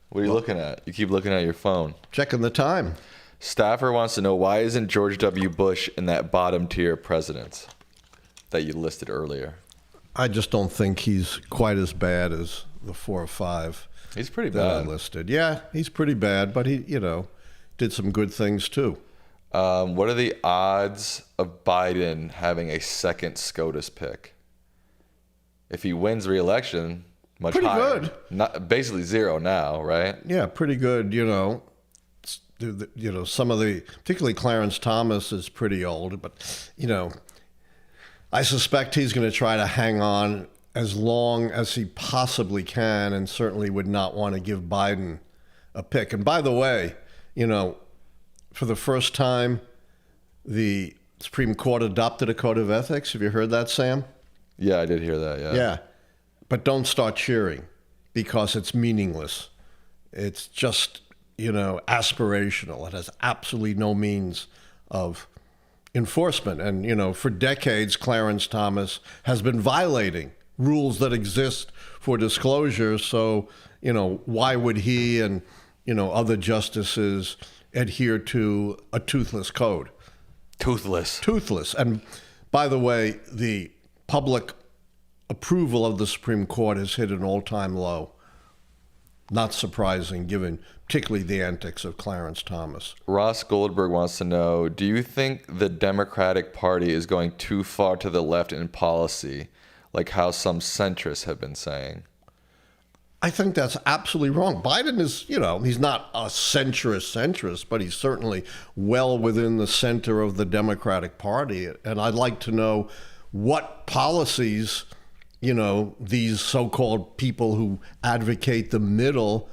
What are you looking at? You keep looking at your phone. Checking the time. Staffer wants to know, why isn't George W. Bush in that bottom tier of presidents that you listed earlier? I just don't think he's quite as bad as the 4 or 5 He's pretty that I bad. listed. Yeah, he's pretty bad, but he, did some good things too. What are the odds of Biden having a second SCOTUS pick? If he wins re-election, much Pretty higher. good. Not, basically 0 now, right? Yeah, pretty good. Some of the, particularly Clarence Thomas is pretty old, but I suspect he's going to try to hang on as long as he possibly can, and certainly would not want to give Biden a pick. And by the way, for the first time, the Supreme Court adopted a code of ethics. Have you heard that, Sam? Yeah, I did hear that, yeah. Yeah. But don't start cheering, because it's meaningless. It's just, aspirational. It has absolutely no means of enforcement. And, for decades, Clarence Thomas has been violating rules that exist for disclosure. So, why would he and, other justices adhere to a toothless code? Toothless. And by the way, the public approval of the Supreme Court has hit an all-time low. Not surprising, given particularly the antics of Clarence Thomas. Ross Goldberg wants to know, do you think the Democratic Party is going too far to the left in policy, like how some centrists have been saying? I think that's absolutely wrong. Biden is, he's not a centrist, but he's certainly well within the center of the Democratic Party. And I'd like to know what policies, these so-called people who advocate the middle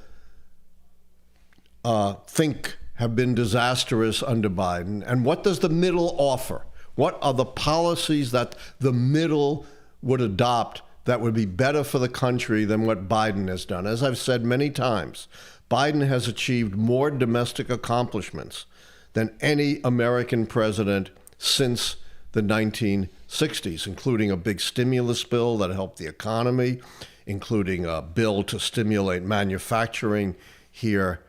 think have been disastrous under Biden. And what does the middle offer? What are the policies that the middle would adopt that would be better for the country than what Biden has done? As I've said many times, Biden has achieved more domestic accomplishments than any American president since the 1960s, including a big stimulus bill that helped the economy, including a bill to stimulate manufacturing here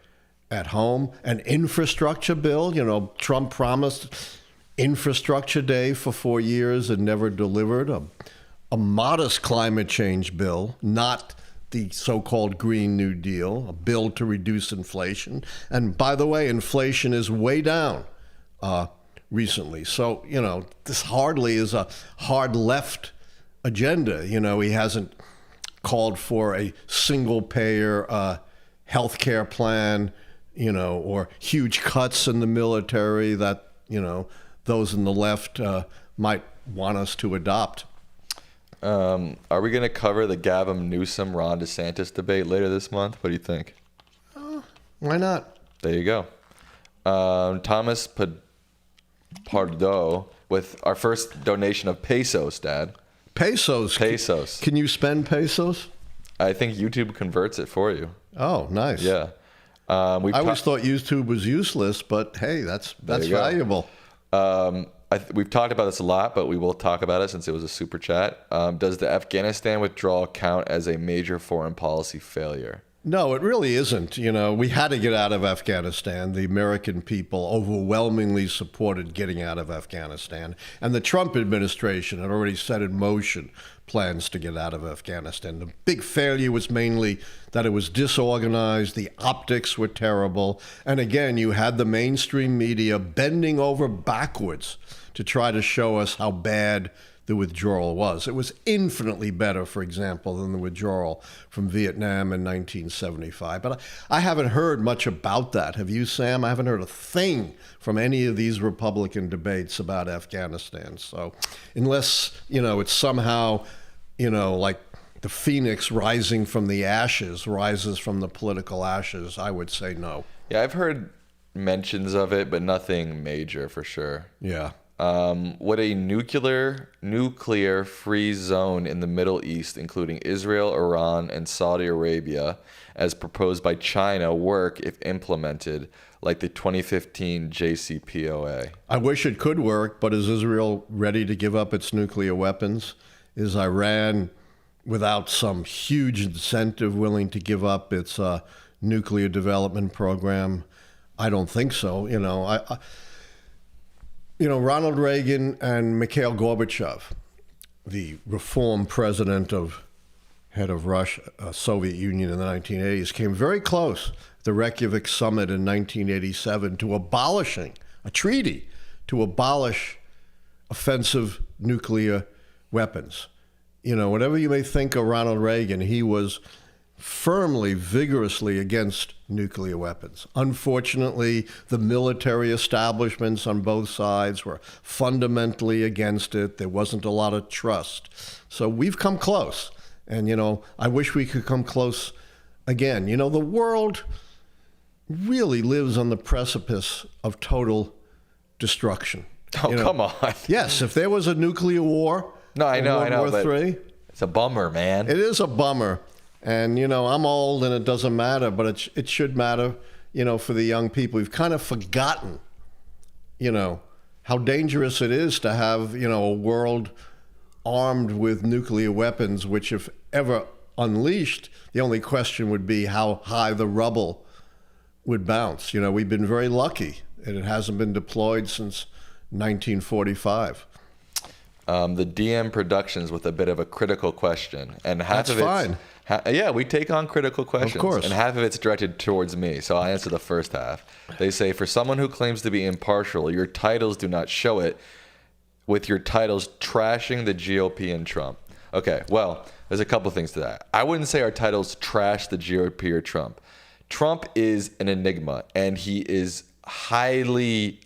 at home, an infrastructure bill. Trump promised Infrastructure Day for 4 years and never delivered. A modest climate change bill, not the so-called Green New Deal, a bill to reduce inflation. And by the way, inflation is way down recently. So, this hardly is a hard left agenda. He hasn't called for a single payer health care plan, or huge cuts in the military that, those in the left might want us to adopt. Are we going to cover the Gavin Newsom, Ron DeSantis debate later this month? What do you think? Why not? There you go. Thomas Pardo with our first donation of pesos, Dad. Pesos? Pesos. Can you spend pesos? I think YouTube converts it for you. Oh, nice. Yeah. I always thought YouTube was useless, but hey, that's valuable. We've talked about this a lot, but we will talk about it since it was a super chat. Does the Afghanistan withdrawal count as a major foreign policy failure? No, it really isn't. We had to get out of Afghanistan. The American people overwhelmingly supported getting out of Afghanistan. And the Trump administration had already set in motion plans to get out of Afghanistan. The big failure was mainly that it was disorganized, the optics were terrible, and again, you had the mainstream media bending over backwards to try to show us how bad the withdrawal was. It was infinitely better, for example, than the withdrawal from Vietnam in 1975. But I haven't heard much about that. Have you, Sam? I haven't heard a thing from any of these Republican debates about Afghanistan. So unless, it's somehow, like the phoenix rising from the ashes rises from the political ashes, I would say no. Yeah, I've heard mentions of it, but nothing major for sure. Yeah. Would a nuclear free zone in the Middle East, including Israel, Iran, and Saudi Arabia, as proposed by China, work if implemented like the 2015 JCPOA? I wish it could work, but is Israel ready to give up its nuclear weapons? Is Iran, without some huge incentive, willing to give up its nuclear development program? I don't think so. Ronald Reagan and Mikhail Gorbachev, the reform president head of Russia, Soviet Union in the 1980s, came very close at the Reykjavik summit in 1987 to abolishing a treaty to abolish offensive nuclear weapons. Whatever you may think of Ronald Reagan, he was firmly, vigorously against nuclear weapons. Unfortunately, the military establishments on both sides were fundamentally against it. There wasn't a lot of trust. So we've come close. And, I wish we could come close again. The world really lives on the precipice of total destruction. Oh, come on. Yes, if there was a nuclear war, no, I know, World War III, it's a bummer, man. It is a bummer. And, I'm old and it doesn't matter, but it should matter, for the young people. We've kind of forgotten, how dangerous it is to have, a world armed with nuclear weapons, which if ever unleashed, the only question would be how high the rubble would bounce. We've been very lucky and it hasn't been deployed since 1945. The DM Productions with a bit of a critical question. And half That's of it's fine. Yeah, we take on critical questions. Of course. And half of it's directed towards me, so I'll answer the first half. They say, for someone who claims to be impartial, your titles do not show it, with your titles trashing the GOP and Trump. Okay, well, there's a couple things to that. I wouldn't say our titles trash the GOP or Trump. Trump is an enigma, and he is highly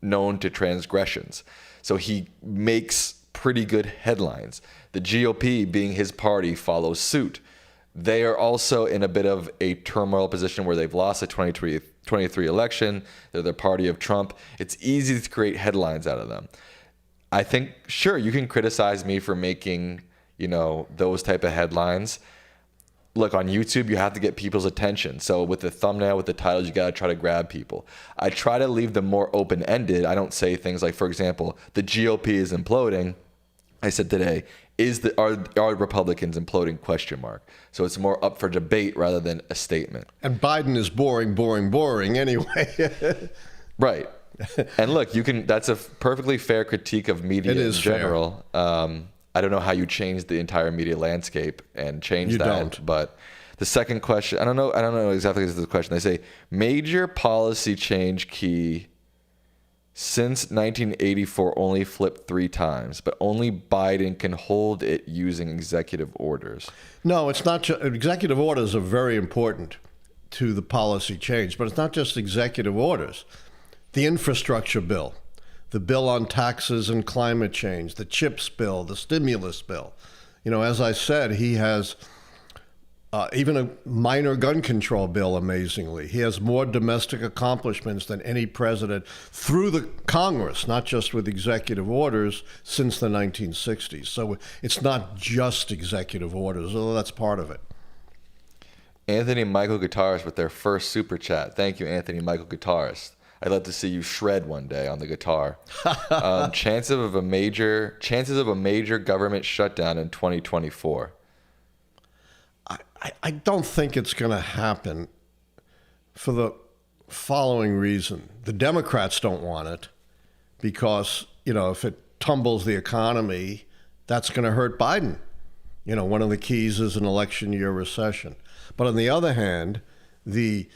known to transgressions. So he makes pretty good headlines. The GOP, being his party, follows suit. They are also in a bit of a turmoil position where they've lost the 2023 election. They're the party of Trump. It's easy to create headlines out of them. I think, sure, you can criticize me for making, those type of headlines. Look, on YouTube, you have to get people's attention. So with the thumbnail, with the titles, you got to try to grab people. I try to leave them more open-ended. I don't say things like, for example, the GOP is imploding. I said today, are Republicans imploding? ? So it's more up for debate rather than a statement. And Biden is boring anyway. Right. And look, that's a perfectly fair critique of media in general. I don't know how you change the entire media landscape and change that. Don't. But the second question, I don't know exactly this is the question. They say major policy change key since 1984 only flipped 3 times, but only Biden can hold it using executive orders. No, it's not. Executive orders are very important to the policy change, but it's not just executive orders. The infrastructure bill, the bill on taxes and climate change, the CHIPS bill, the stimulus bill. As I said, he has even a minor gun control bill, amazingly. He has more domestic accomplishments than any president through the Congress, not just with executive orders, since the 1960s. So it's not just executive orders, although that's part of it. Anthony Michael Guitarist with their first super chat. Thank you, Anthony Michael Guitarist. I'd love to see you shred one day on the guitar. Chances of a major government shutdown in 2024. I don't think it's going to happen for the following reason. The Democrats don't want it because, if it tumbles the economy, that's going to hurt Biden. One of the keys is an election year recession. But on the other hand, the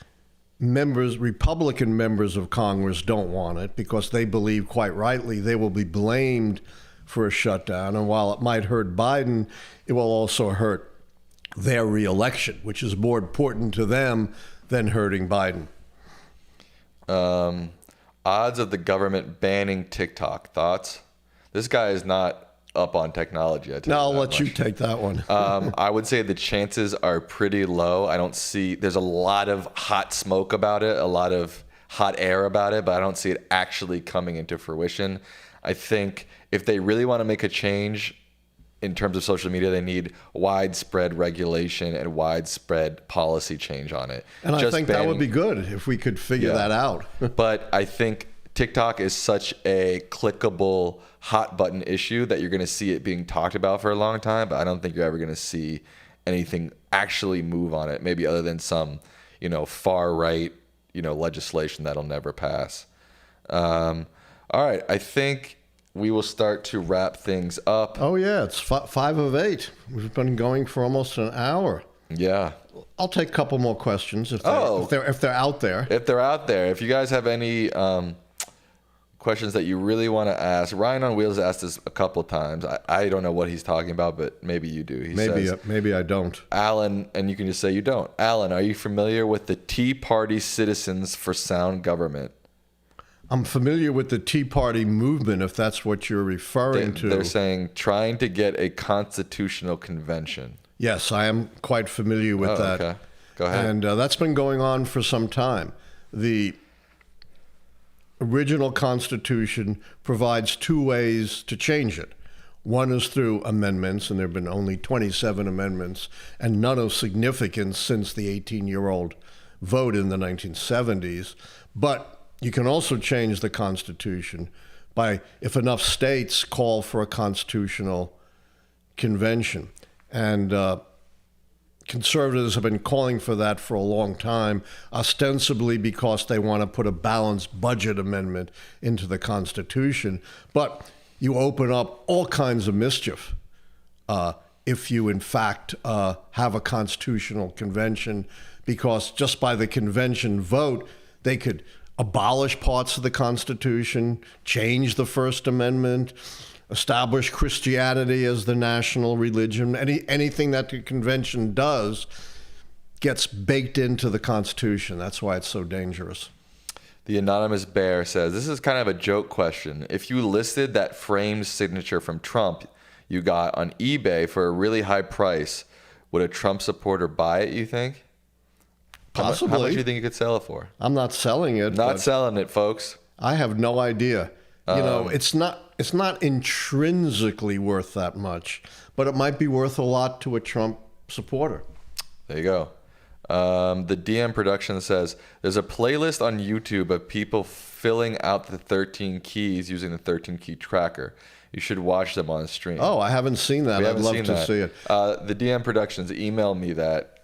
Republican members of Congress don't want it because they believe, quite rightly, they will be blamed for a shutdown. And while it might hurt Biden, it will also hurt their reelection, which is more important to them than hurting Biden. Odds of the government banning TikTok. Thoughts? This guy is not up on technology. No, I'll let you take that one. I would say the chances are pretty low. I don't see, there's a lot of hot smoke about it, a lot of hot air about it, but I don't see it actually coming into fruition. I think if they really want to make a change in terms of social media, they need widespread regulation and widespread policy change on it. And I think that would be good if we could figure that out. But I think TikTok is such a clickable hot button issue that you're going to see it being talked about for a long time, but I don't think you're ever going to see anything actually move on it, maybe other than some, far right, legislation that'll never pass. All right, I think we will start to wrap things up. Oh yeah, it's 5 of 8. We've been going for almost an hour. Yeah. I'll take a couple more questions if they're out there. If they're out there, if you guys have any questions that you really want to ask, Ryan on Wheels asked this a couple times. I don't know what he's talking about, but maybe you do. He says, maybe I don't. Allan, and you can just say you don't. Allan, are you familiar with the Tea Party Citizens for Sound Government? I'm familiar with the Tea Party movement, if that's what you're referring to. They're saying trying to get a constitutional convention. Yes, I am quite familiar with that. Okay. Go ahead. And that's been going on for some time. The original Constitution provides 2 ways to change it. One is through amendments, and there have been only 27 amendments, and none of significance since the 18-year-old vote in the 1970s. But you can also change the Constitution by, if enough states call for a constitutional convention. And conservatives have been calling for that for a long time, ostensibly because they want to put a balanced budget amendment into the Constitution. But you open up all kinds of mischief if you, in fact, have a constitutional convention, because just by the convention vote, they could abolish parts of the Constitution, change the First Amendment, establish Christianity as the national religion. Anything that the convention does gets baked into the Constitution. That's why it's so dangerous. The Anonymous Bear says, this is kind of a joke question. If you listed that framed signature from Trump you got on eBay for a really high price, would a Trump supporter buy it, you think? Possibly. How much do you think you could sell it for? I'm not selling it. Not selling it, folks. I have no idea. It's not intrinsically worth that much, but it might be worth a lot to a Trump supporter. There you go. The DM Production says, there's a playlist on YouTube of people filling out the 13 keys using the 13 key tracker. You should watch them on stream. Oh, I haven't seen that. I'd love to see it. The DM Productions, email me that.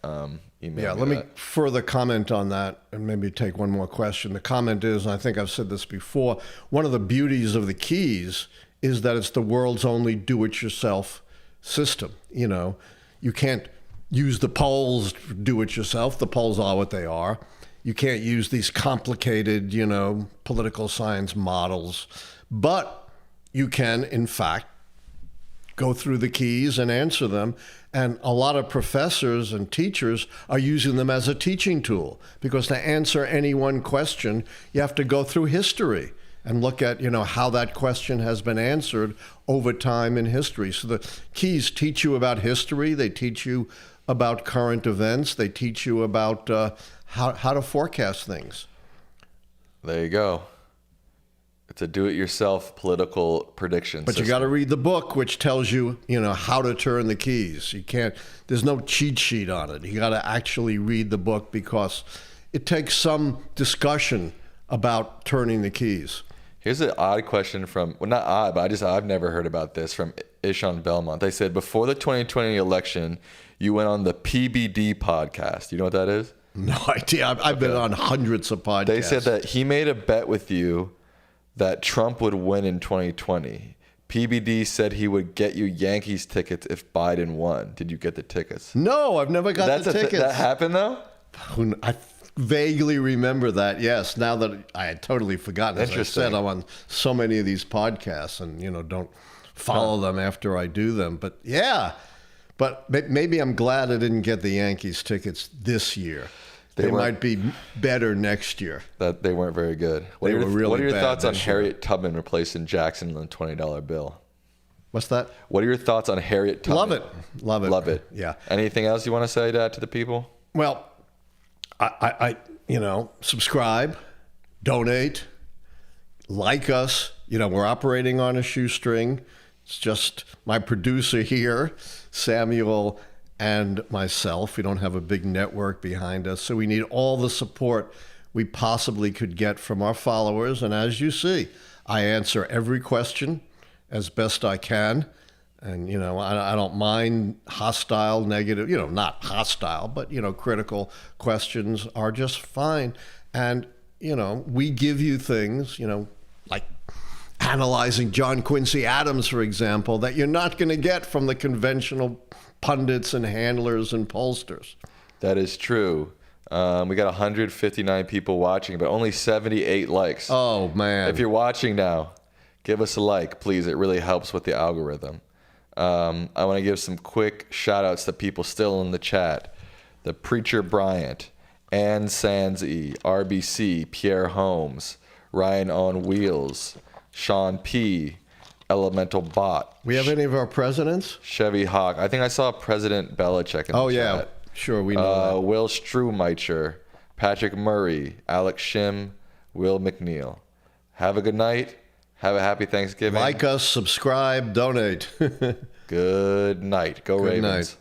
Let me further comment on that and maybe take one more question. The comment is, and I think I've said this before, one of the beauties of the keys is that it's the world's only do-it-yourself system. You can't use the polls to do it yourself. The polls are what they are. You can't use these complicated, political science models. But you can, in fact, go through the keys and answer them. And a lot of professors and teachers are using them as a teaching tool, because to answer any one question, you have to go through history and look at, how that question has been answered over time in history. So the keys teach you about history. They teach you about current events. They teach you about how to forecast things. There you go. It's a do-it-yourself political prediction But system. You got to read the book, which tells you, how to turn the keys. You can't. There's no cheat sheet on it. You got to actually read the book, because it takes some discussion about turning the keys. Here's an odd question from, well, not odd, but I've never heard about this, from Ishon Belmont. They said, before the 2020 election, you went on the PBD podcast. You know what that is? No idea. I've been on hundreds of podcasts. They said that he made a bet with you that Trump would win in 2020. PBD said he would get you Yankees tickets if Biden won. Did you get the tickets? No, I've never got the tickets. That happened, though? I vaguely remember that, yes. Now that I had totally forgotten. As I said, I'm on so many of these podcasts and, don't follow them after I do them. But, yeah. But maybe I'm glad I didn't get the Yankees tickets this year. They might be better next year. That they weren't very good. What are your thoughts on Harriet Tubman replacing Jackson on the $20 bill? What's that? What are your thoughts on Harriet Tubman? Love it. Love it. Love it. Yeah. Anything else you want to say to the people? Well, I subscribe, donate, like us. We're operating on a shoestring. It's just my producer here, Samuel, and myself. We don't have a big network behind us, so we need all the support we possibly could get from our followers. And as you see, I answer every question as best I can. And, I don't mind hostile, negative, not hostile, but, critical questions are just fine. And, we give you things, like analyzing John Quincy Adams, for example, that you're not going to get from the conventional pundits and handlers and pollsters. That is true. We got 159 people watching, but only 78 likes. Oh, man. If you're watching now, give us a like, please. It really helps with the algorithm. I want to give some quick shout outs to people still in the chat. The Preacher Bryant, Ann Sandsy, RBC, Pierre Holmes, Ryan on Wheels, Sean P., Elemental Bot. We have any of our presidents? Chevy Hawk. I think I saw President Belichick in the chat. Yeah. Sure, we know that. Will Strumicher, Patrick Murray, Alex Shim, Will McNeil. Have a good night. Have a happy Thanksgiving. Like us, subscribe, donate. Good night. Go Ravens. Good night.